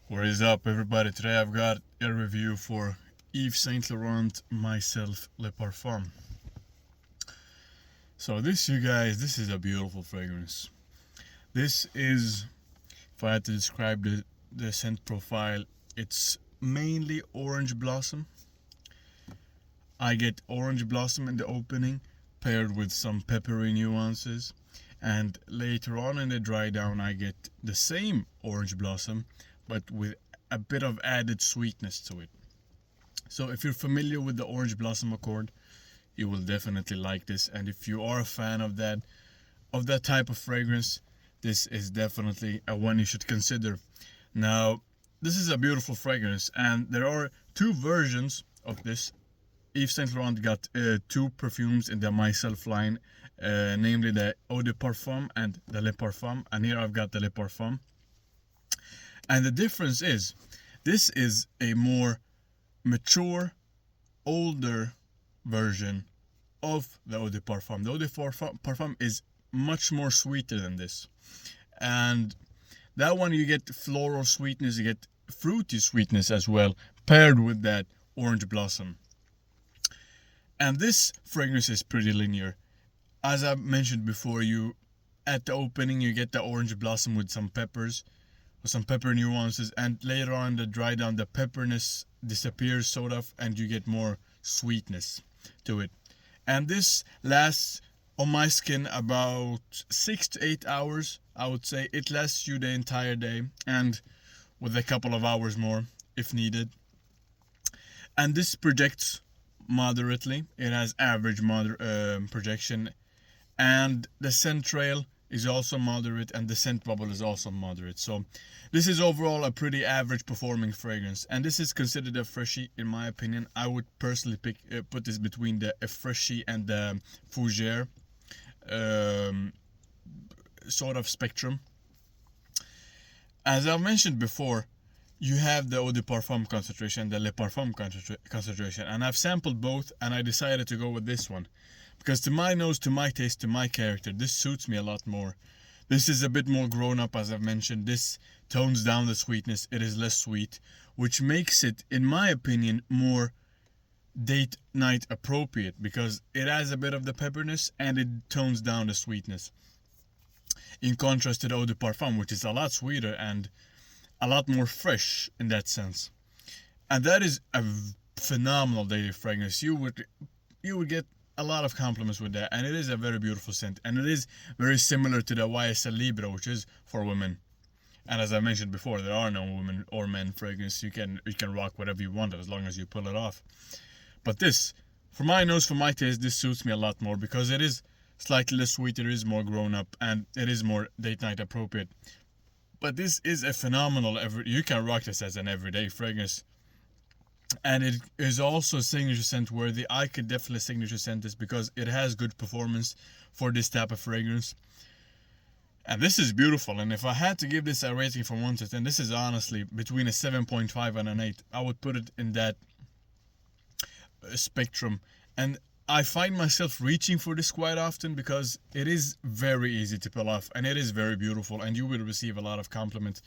What is up, everybody? Today I've got a review for Yves Saint Laurent Myslf Le Parfum. So this, you guys, this is a beautiful fragrance. This is, if I had to describe the scent profile, it's mainly orange blossom. I get orange blossom in the opening, paired with some peppery nuances. And later on in the dry down, I get the same orange blossom, but with a bit of added sweetness to it. So if you're familiar with the orange blossom accord, you will definitely like this. And if you are a fan of that type of fragrance, this is definitely a one you should consider. Now, this is a beautiful fragrance, and there are two versions of this. Yves Saint Laurent got two perfumes in the Myslf line, namely the Eau de Parfum and the Le Parfum, and here I've got the Le Parfum. And the difference is, this is a more mature, older version of the Eau de Parfum. The Eau de Parfum is much more sweeter than this. And that one you get floral sweetness, you get fruity sweetness as well, paired with that orange blossom. And this fragrance is pretty linear. As I mentioned before, at the opening you get the orange blossom with some peppers, with some pepper nuances, and later on the dry down, the pepperness disappears sort of, and you get more sweetness to it. And this lasts on my skin about 6 to 8 hours, I would say. It lasts you the entire day, and with a couple of hours more if needed. And this projects moderately. It has average projection, and the scent trail is also moderate, and the scent bubble is also moderate. So this is overall a pretty average performing fragrance, and this is considered a freshie in my opinion. I would personally put this between the freshie and the fougere sort of spectrum. As I mentioned before, you have the Eau de Parfum concentration, the Le Parfum concentration, and I've sampled both, and I decided to go with this one. Because to my nose, to my taste, to my character, this suits me a lot more. This is a bit more grown up, as I've mentioned. This tones down the sweetness, it is less sweet, which makes it, in my opinion, more date night appropriate, because it has a bit of the pepperness and it tones down the sweetness. In contrast to the Eau de Parfum, which is a lot sweeter and a lot more fresh in that sense. And that is a phenomenal daily fragrance. You would get a lot of compliments with that, and it is a very beautiful scent, and it is very similar to the YSL Libre, which is for women. And as I mentioned before, there are no women or men fragrance. You can rock whatever you want as long as you pull it off. But this, for my nose, for my taste, this suits me a lot more because it is slightly less sweet, it is more grown up, and it is more date night appropriate. But this is a phenomenal, you can rock this as an everyday fragrance. And it is also signature scent worthy. I could definitely signature scent this because it has good performance for this type of fragrance. And this is beautiful. And if I had to give this a rating from 1 to 10, this is honestly between a 7.5 and an 8. I would put it in that spectrum. And I find myself reaching for this quite often because it is very easy to pull off, and it is very beautiful, and you will receive a lot of compliments.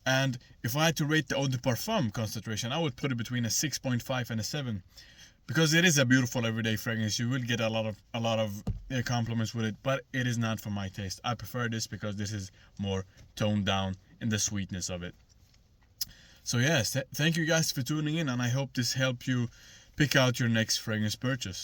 And if I had to rate the Eau de Parfum concentration, I would put it between a 6.5 and a 7, because it is a beautiful everyday fragrance. You will get a lot of compliments with it, but it is not for my taste. I prefer this because this is more toned down in the sweetness of it. So yes, thank you guys for tuning in, and I hope this helped you pick out your next fragrance purchase.